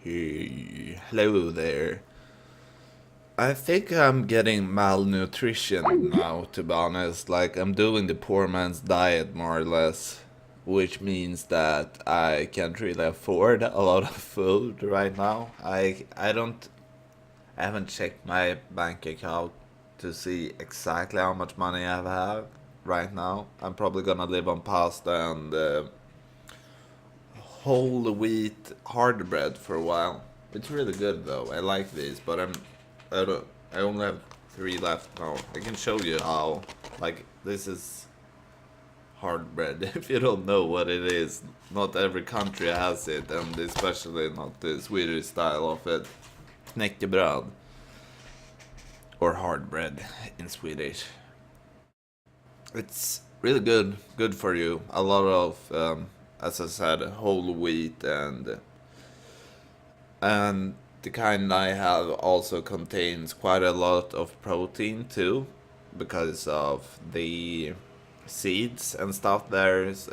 Hey, hello there. I think I'm getting malnutrition now, to be honest. Like, I'm doing the poor man's diet, more or less. Which means that I can't really afford a lot of food right now. I haven't checked my bank account to see exactly how much money I have right now. I'm probably gonna live on pasta and whole wheat hard bread for a while. It's really good though. I like these, but I don't I only have three left now. I can show you how. Like this is hard bread. If you don't know what it is, not every country has it, and especially not the Swedish style of it. Knäckebröd or hard bread in Swedish. It's really good for you. A lot of, as I said, whole wheat and the kind I have also contains quite a lot of protein too, because of the seeds and stuff there's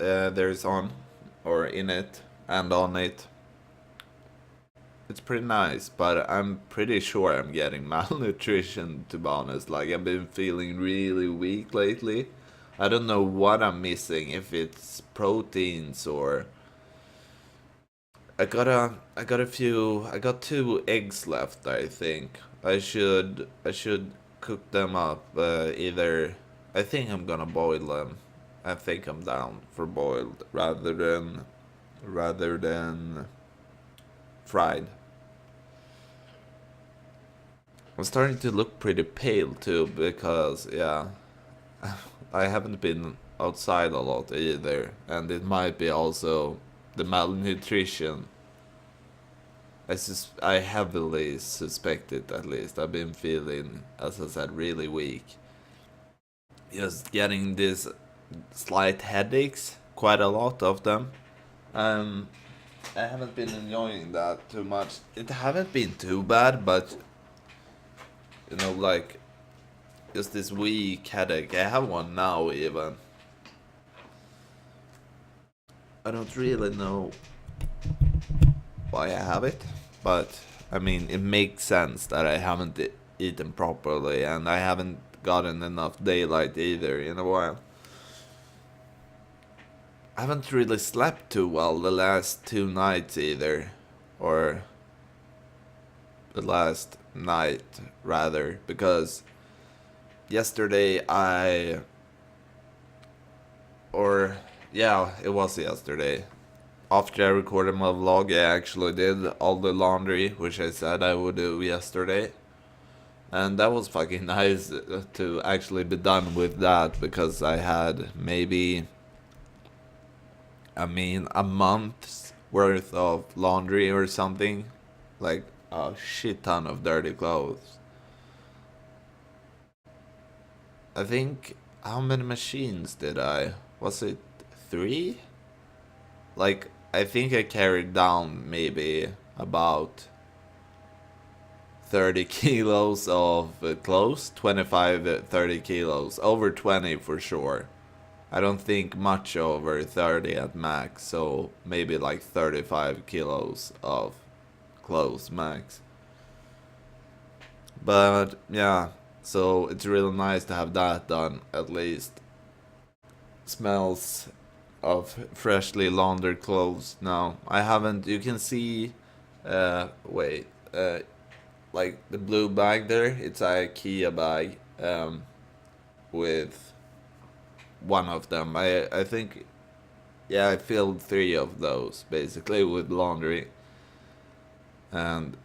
on or in it and on it. It's pretty nice, but I'm pretty sure I'm getting malnutrition, to be honest. Like, I've been feeling really weak lately. I don't know what I'm missing, if it's proteins or I got two eggs left, I think. I should cook them up. Either I think I'm gonna boil them. I think I'm down for boiled rather than fried. I'm starting to look pretty pale too because yeah, I haven't been outside a lot either, and it might be also the malnutrition. I heavily suspect it, at least. I've been feeling, as I said, really weak. Just getting these slight headaches, quite a lot of them. Um, I haven't been enjoying that too much. It haven't been too bad, but like just this weak headache. I have one now even. I don't really know why I have it, but I mean, it makes sense that I haven't eaten properly and I haven't gotten enough daylight either in a while. I haven't really slept too well the last two nights either, or the last night rather, because yesterday or yeah, it was yesterday. After I recorded my vlog, I actually did all the laundry, which I said I would do yesterday. And that was fucking nice to actually be done with that because I had maybe, I mean, a month's worth of laundry or something. Like a shit ton of dirty clothes. I think, how many machines did I? Was it three? Like, I think I carried down maybe about 30 kilos of clothes, 25, 30 kilos, over 20 for sure. I don't think much over 30 at max, so maybe like 35 kilos of clothes max. But yeah, so it's really nice to have that done at least. Smells of freshly laundered clothes now. I haven't, you can see, wait, like the blue bag there, it's a IKEA bag, with one of them. I think, yeah, I filled three of those basically with laundry. And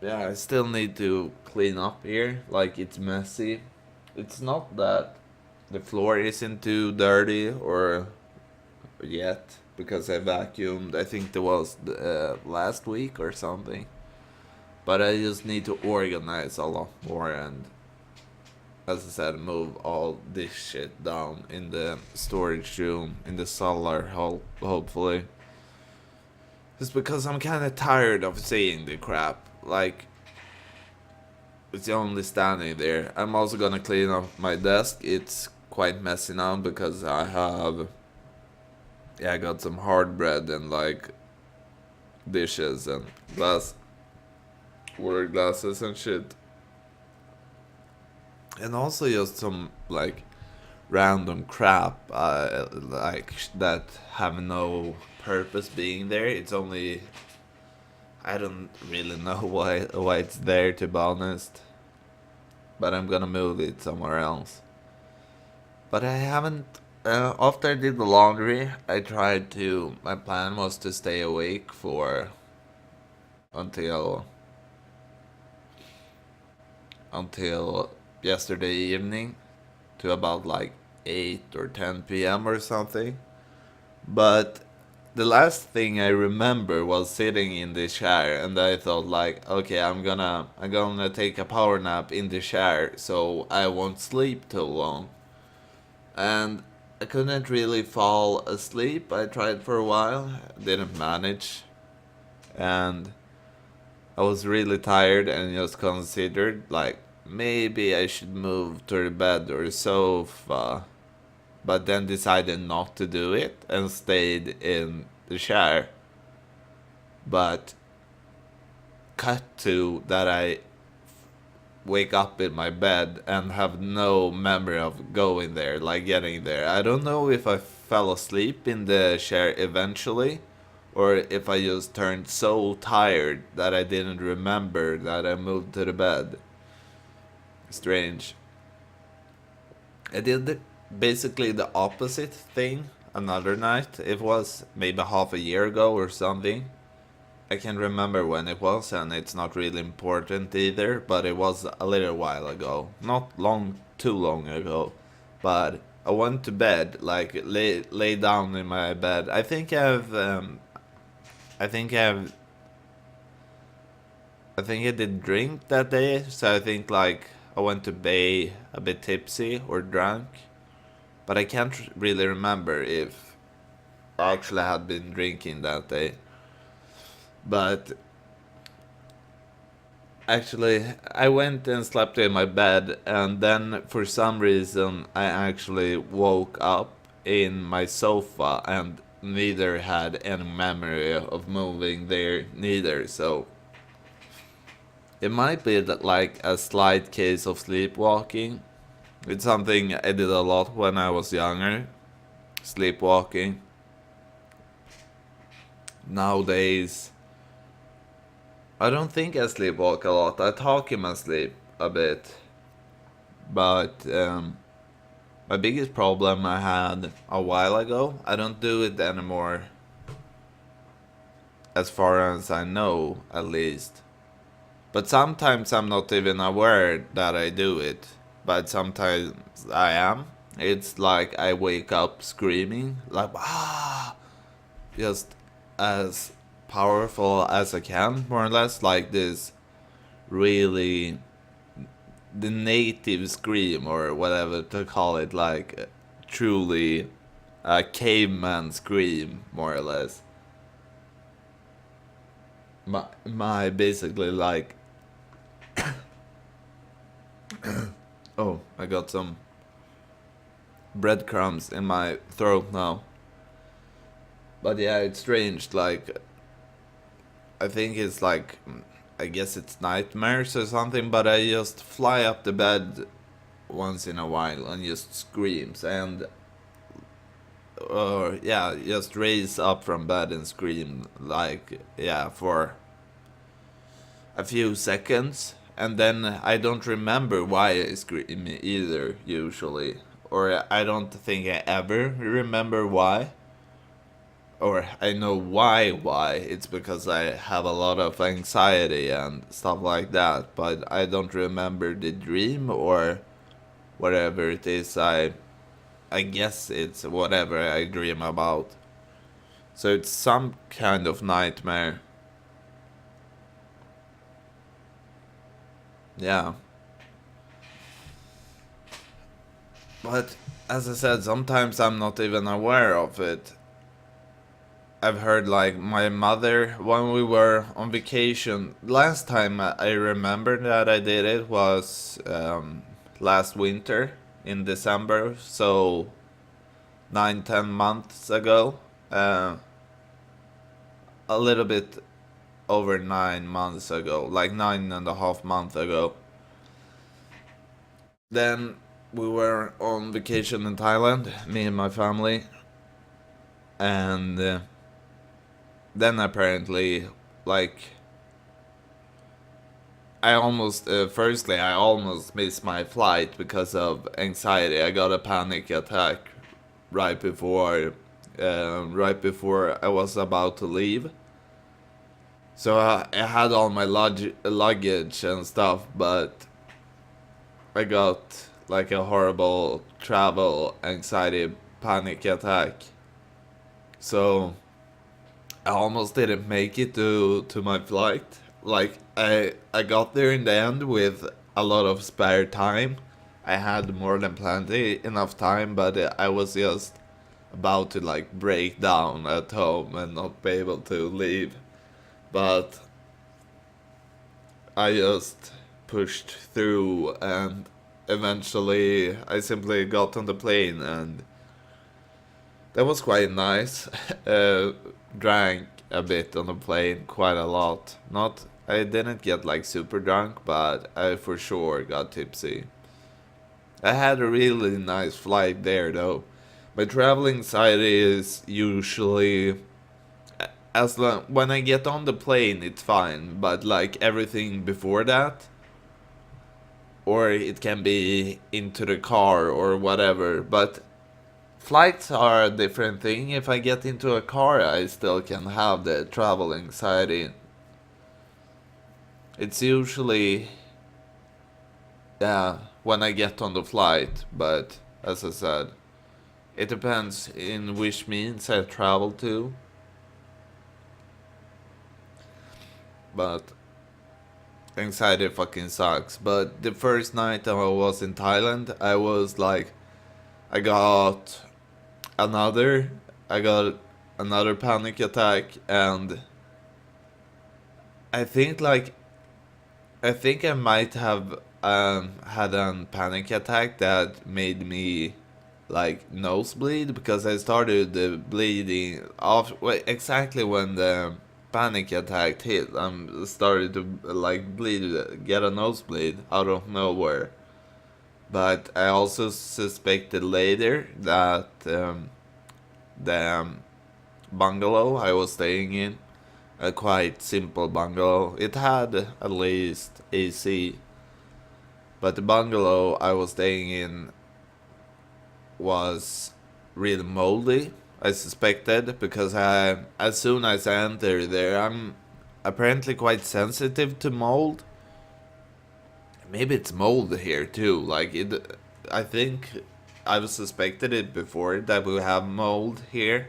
yeah, I still need to clean up here. Like, it's messy. It's not that the floor isn't too dirty or yet because I vacuumed. I think there was last week or something. But I just need to organize a lot more and, as I said, move all this shit down in the storage room, in the cellar, hopefully. Just because I'm kind of tired of seeing the crap. Like, it's only standing there. I'm also gonna clean up my desk. It's quite messy now because I got some hard bread and like dishes and glass water glasses and shit. And also just some like random crap like that have no purpose being there. It's only I don't really know why it's there, to be honest. But I'm gonna move it somewhere else. But I haven't. After I did the laundry, I tried to. My plan was to stay awake for until until yesterday evening to about like 8 or 10 p.m. or something. But the last thing I remember was sitting in the chair, and I thought like, okay, I'm gonna take a power nap in the chair so I won't sleep too long. And I couldn't really fall asleep. I tried for a while, didn't manage, and I was really tired and just considered like maybe I should move to the bed or sofa, but then decided not to do it and stayed in the chair. But cut to that I wake up in my bed and have no memory of going there, like getting there. I don't know if I fell asleep in the chair eventually, or if I just turned so tired that I didn't remember that I moved to the bed. Strange. I did basically the opposite thing another night. It was maybe half a year ago or something. I can't remember when it was, and it's not really important either, but it was a little while ago. Not too long ago. But I went to bed, like lay down in my bed. I think I think I did drink that day, so I think like I went to bed a bit tipsy or drunk. But I can't really remember if I actually had been drinking that day. But actually, I went and slept in my bed, and then for some reason, I actually woke up in my sofa and neither had any memory of moving there, neither. So it might be that like a slight case of sleepwalking. It's something I did a lot when I was younger. Sleepwalking. Nowadays, I don't think I sleepwalk a lot. I talk in my sleep a bit. But my biggest problem I had a while ago, I don't do it anymore. As far as I know, at least. But sometimes I'm not even aware that I do it. But sometimes I am. It's like I wake up screaming, like, ah! Just as powerful as I can, more or less. Like this really the native scream or whatever to call it, like truly a caveman scream, more or less. My basically like oh, I got some breadcrumbs in my throat now. But yeah, it's strange. Like I think it's like I guess it's nightmares or something. But I just fly up the bed once in a while and just screams and or yeah, just raise up from bed and scream like yeah for a few seconds, and then I don't remember why I scream either usually, or I don't think I ever remember why, or I know why. It's because I have a lot of anxiety and stuff like that, but I don't remember the dream or whatever it is. I guess it's whatever I dream about. So it's some kind of nightmare. Yeah. But as I said, sometimes I'm not even aware of it. I've heard like my mother when we were on vacation. Last time I remember that I did it was last winter in December, so 9, 10 months ago. A little bit over 9 months ago, like 9.5 months ago. Then we were on vacation in Thailand, me and my family, and then apparently, like, firstly, I almost missed my flight because of anxiety. I got a panic attack right before, right before I was about to leave. So I had all my luggage and stuff, but I got like a horrible travel anxiety panic attack. So I almost didn't make it to my flight. Like I got there in the end with a lot of spare time. I had more than plenty enough time, but I was just about to like break down at home and not be able to leave. But I just pushed through, and eventually I simply got on the plane, and that was quite nice. Drank a bit on the plane, quite a lot. Not, I didn't get like super drunk, but I for sure got tipsy. I had a really nice flight there though. My travel anxiety is usually, as long when I get on the plane it's fine, but like everything before that, or it can be into the car or whatever. But flights are a different thing. If I get into a car, I still can have the travel anxiety. It's usually, yeah, when I get on the flight, but as I said, it depends in which means I travel to. But anxiety fucking sucks. But the first night I was in Thailand, I was like, I got another, I got another panic attack, and I think like, I think I might have had a panic attack that made me like nosebleed, because I started bleeding off exactly when the panic attack hit. I started to like bleed, get a nosebleed out of nowhere. But I also suspected later that the bungalow I was staying in, a quite simple bungalow, it had at least AC, but the bungalow I was staying in was really moldy. I suspected, because as soon as I entered there, I'm apparently quite sensitive to mold. Maybe it's mold here too. Like it, I think I've suspected it before that we have mold here.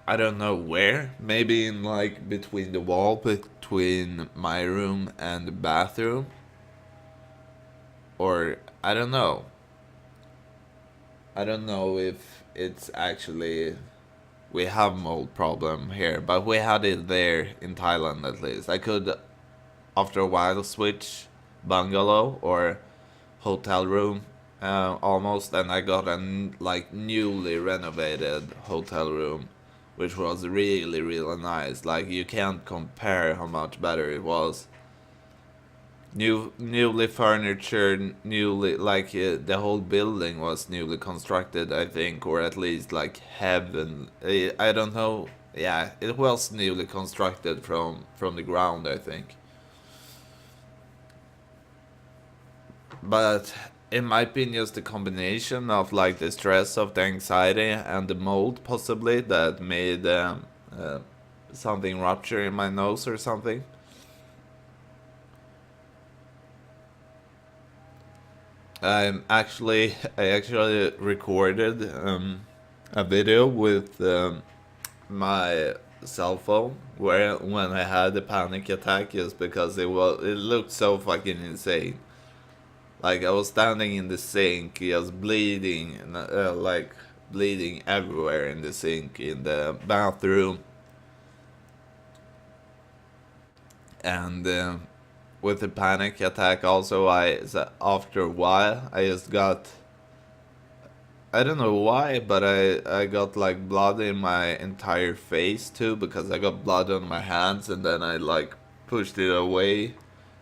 I don't know where. Maybe in like between the wall between my room and the bathroom, or I don't know. I don't know if it's actually we have mold problem here, but we had it there in Thailand at least. I could after a while switch bungalow or hotel room almost, and I got a like newly renovated hotel room, which was really really nice. Like you can't compare how much better it was. Newly furniture, newly like the whole building was newly constructed, I think, or at least like heaven. I don't know. Yeah, it was newly constructed from the ground, I think. But it might be just the combination of like the stress of the anxiety and the mold possibly that made something rupture in my nose or something. I actually recorded a video with my cell phone where when I had the panic attack, just because it looked so fucking insane. Like I was standing in the sink, just bleeding, like bleeding everywhere in the sink in the bathroom, and with the panic attack also, after a while I just got I don't know why, but I got like blood in my entire face too because I got blood on my hands and then I like pushed it away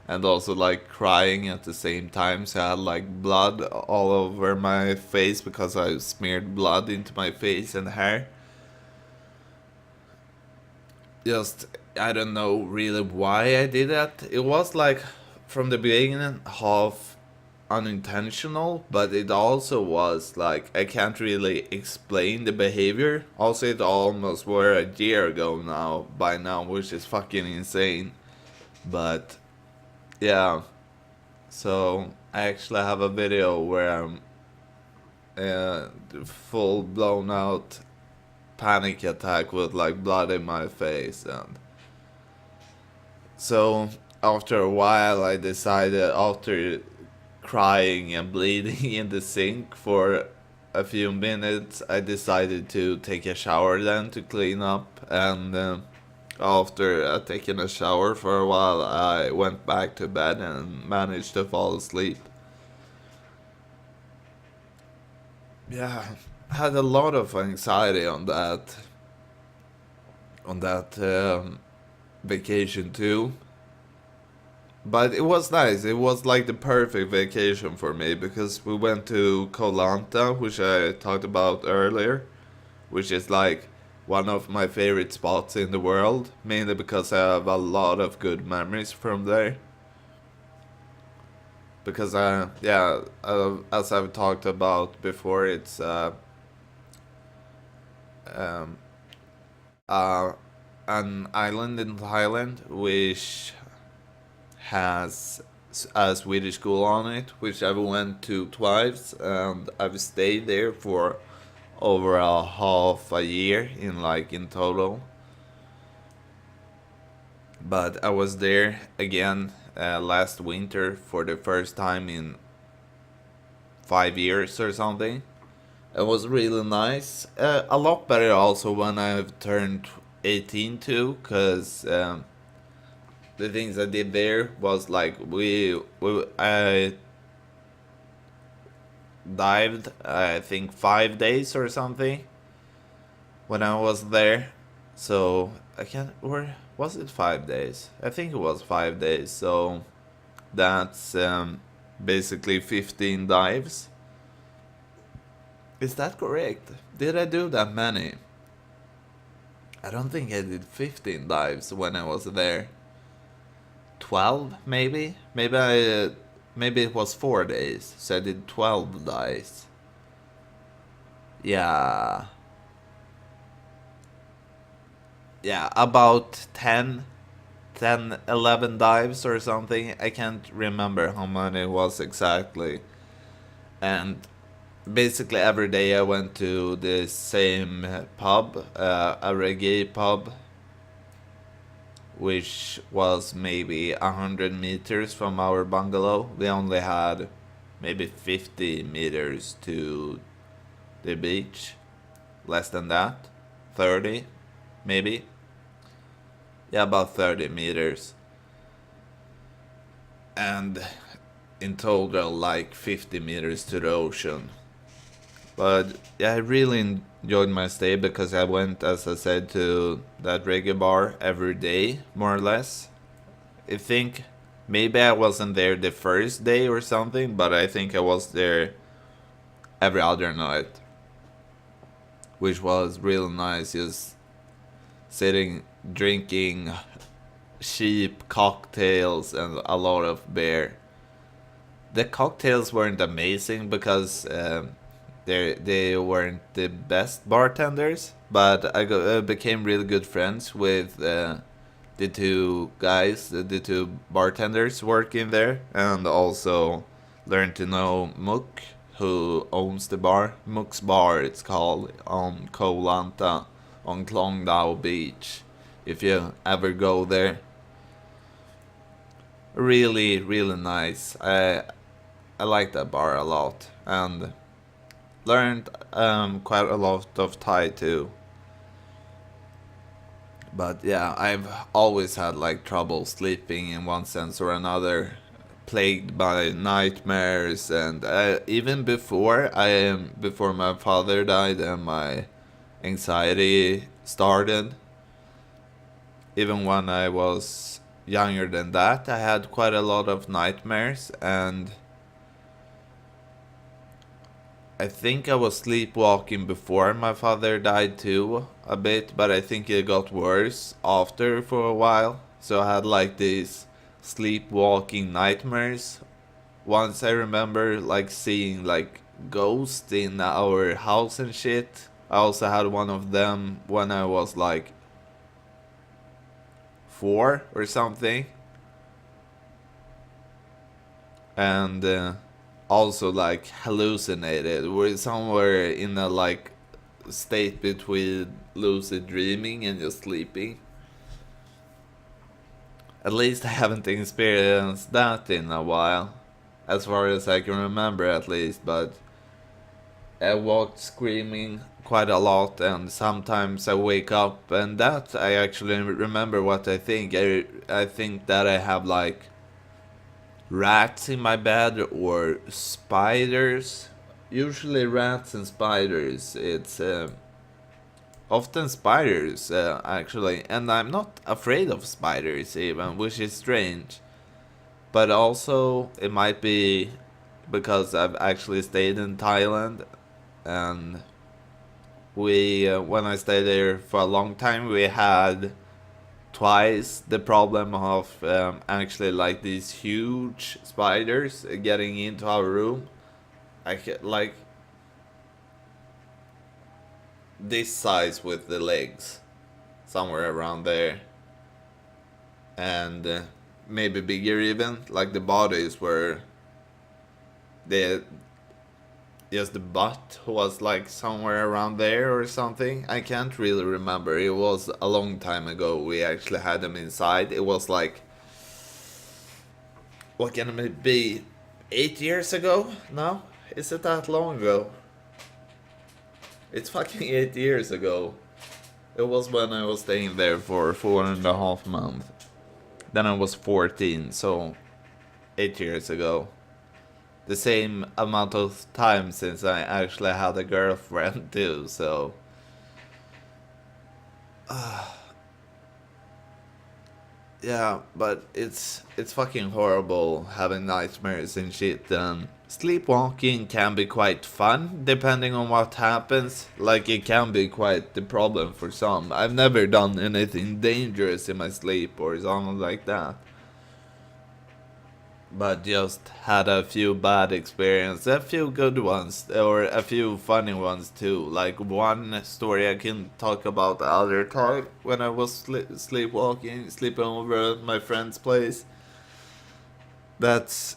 and also like crying at the same time. So I had like blood all over my face because I smeared blood into my face and hair. Just I don't know really why I did that. It was like from the beginning half unintentional, but it also was like I can't really explain the behavior. Also, it almost were a year ago now by now, which is fucking insane. But yeah, so I actually have a video where I'm full blown out panic attack with like blood in my face. And so after a while I decided, after crying and bleeding in the sink for a few minutes, I decided to take a shower then to clean up. And after taking a shower for a while, I went back to bed and managed to fall asleep. Yeah, I had a lot of anxiety on that vacation too. But it was nice. It was like the perfect vacation for me because we went to Koh Lanta, which I talked about earlier, which is like one of my favorite spots in the world, mainly because I have a lot of good memories from there. Because as I've talked about before, it's um, uh, an island in Thailand which has a Swedish school on it, which I've went to twice, and I've stayed there for over a half a year in total. But I was there again last winter for the first time in 5 years or something. It was really nice. A lot better also when I've turned 18 too, because the things I did there was like I dived I think 5 days or something when I was there. So I can't, or was it 5 days? I think it was 5 days. So that's basically 15 dives. Is that correct? Did I do that many? I don't think I did 15 dives when I was there. 12 maybe? Maybe it was 4 days, so I did 12 dives. Yeah. Yeah, about 11 dives or something. I can't remember how many it was exactly. And basically every day I went to the same pub, a reggae pub, which was maybe 100 meters from our bungalow. We only had maybe 50 meters to the beach, less than that, 30 maybe. Yeah, about 30 meters. And in total, like 50 meters to the ocean. But yeah, I really enjoyed my stay because I went, as I said, to that reggae bar every day, more or less. I think maybe I wasn't there the first day or something, but I think I was there every other night, which was real nice. Just sitting, drinking cheap cocktails and a lot of beer. The cocktails weren't amazing because they weren't the best bartenders, but I became really good friends with the two guys, the two bartenders working there, and also learned to know Mook, who owns the bar. Mook's Bar, it's called, on Koh Lanta, on Klong Dao Beach. If you ever go there, really, really nice. I like that bar a lot, and learned quite a lot of Thai too. But yeah, I've always had like trouble sleeping in one sense or another plagued by nightmares, and even before my father died and my anxiety started, even when I was younger than that, I had quite a lot of nightmares, and I think I was sleepwalking before my father died too, a bit, but I think it got worse after for a while. So I had like these sleepwalking nightmares. Once I remember like seeing like ghosts in our house and shit. I also had one of them when I was like 4 or something. And also like hallucinated. We're somewhere in a like state between lucid dreaming and just sleeping. At least I haven't experienced that in a while, as far as I can remember at least, but I walked screaming quite a lot, and sometimes I wake up and that I actually remember what I think. I think that I have like rats in my bed or spiders. Usually rats and spiders. It's often spiders, actually, and I'm not afraid of spiders even, which is strange. But also, it might be because I've actually stayed in Thailand, and when I stayed there for a long time, we had twice the problem of actually like these huge spiders getting into our room. Like this size with the legs, somewhere around there, and maybe bigger even. Like the bodies were, the just the butt was like somewhere around there or something. I can't really remember. It was a long time ago. We actually had them inside. It was like, what can it be? 8 years ago now? Is it that long ago? It's fucking 8 years ago. It was when I was staying there for 4.5 months. Then I was 14, so 8 years ago. The same amount of time since I actually had a girlfriend too, so yeah, but it's fucking horrible having nightmares and shit. And sleepwalking can be quite fun depending on what happens. Like it can be quite the problem for some. I've never done anything dangerous in my sleep or something like that, but just had a few bad experiences, a few good ones, or a few funny ones too. Like one story I can talk about the other time when I was sleepwalking, sleeping over at my friend's place. That's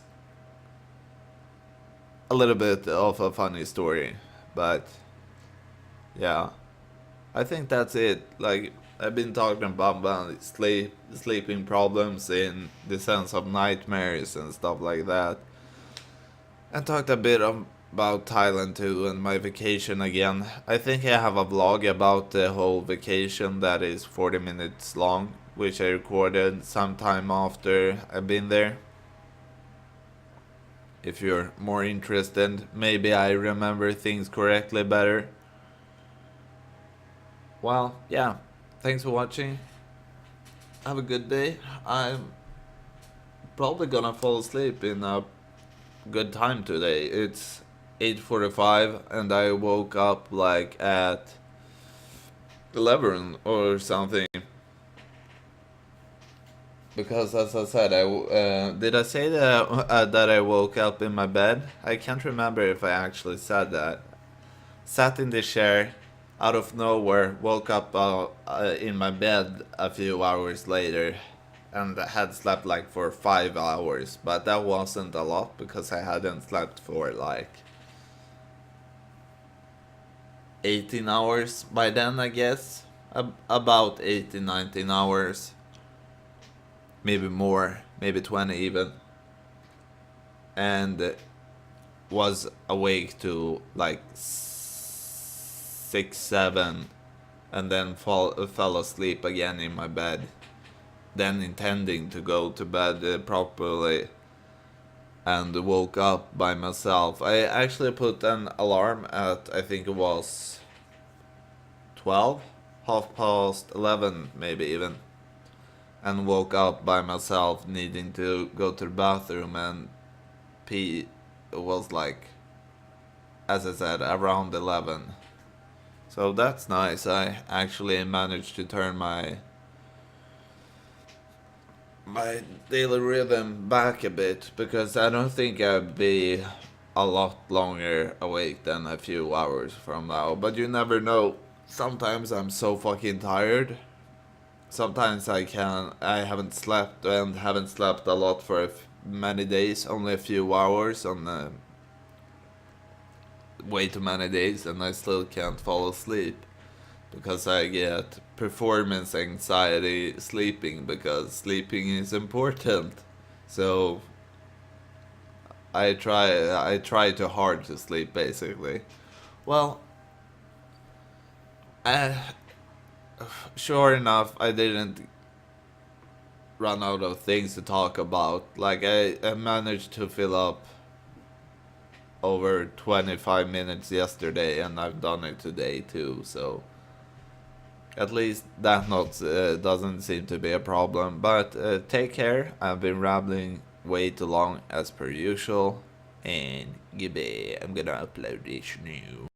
a little bit of a funny story, but yeah, I think that's it. Like I've been talking about sleeping problems in the sense of nightmares and stuff like that. And talked a bit about Thailand too and my vacation again. I think I have a vlog about the whole vacation that is 40 minutes long, which I recorded sometime after I've been there. If you're more interested, maybe I remember things correctly better. Well, yeah. Thanks for watching. Have a good day. I'm probably gonna fall asleep in a good time today. It's 8:45 and I woke up like at 11 or something. Because as I said, did I say that I woke up in my bed? I can't remember if I actually said that. Sat in the chair, out of nowhere, woke up in my bed a few hours later, and had slept like for 5 hours, but that wasn't a lot because I hadn't slept for like 18 hours by then, I guess. About 18, 19 hours. Maybe more, maybe 20 even. And was awake to like 6, 7, and then fell asleep again in my bed. Then intending to go to bed properly and woke up by myself. I actually put an alarm at, I think it was 12, half past 11 maybe even, and woke up by myself needing to go to the bathroom and pee. It was like, as I said, around 11. So that's nice. I actually managed to turn my daily rhythm back a bit, because I don't think I'd be a lot longer awake than a few hours from now. But you never know. Sometimes I'm so fucking tired. Sometimes I haven't slept, and haven't slept a lot for many days, only a few hours on way too many days, and I still can't fall asleep because I get performance anxiety sleeping, because sleeping is important. So I try too hard to sleep basically. Well, uh, sure enough, I didn't run out of things to talk about. Like I managed to fill up over 25 minutes yesterday, and I've done it today too. So at least that not doesn't seem to be a problem. But take care. I've been rambling way too long as per usual. And goodbye. I'm gonna upload this new.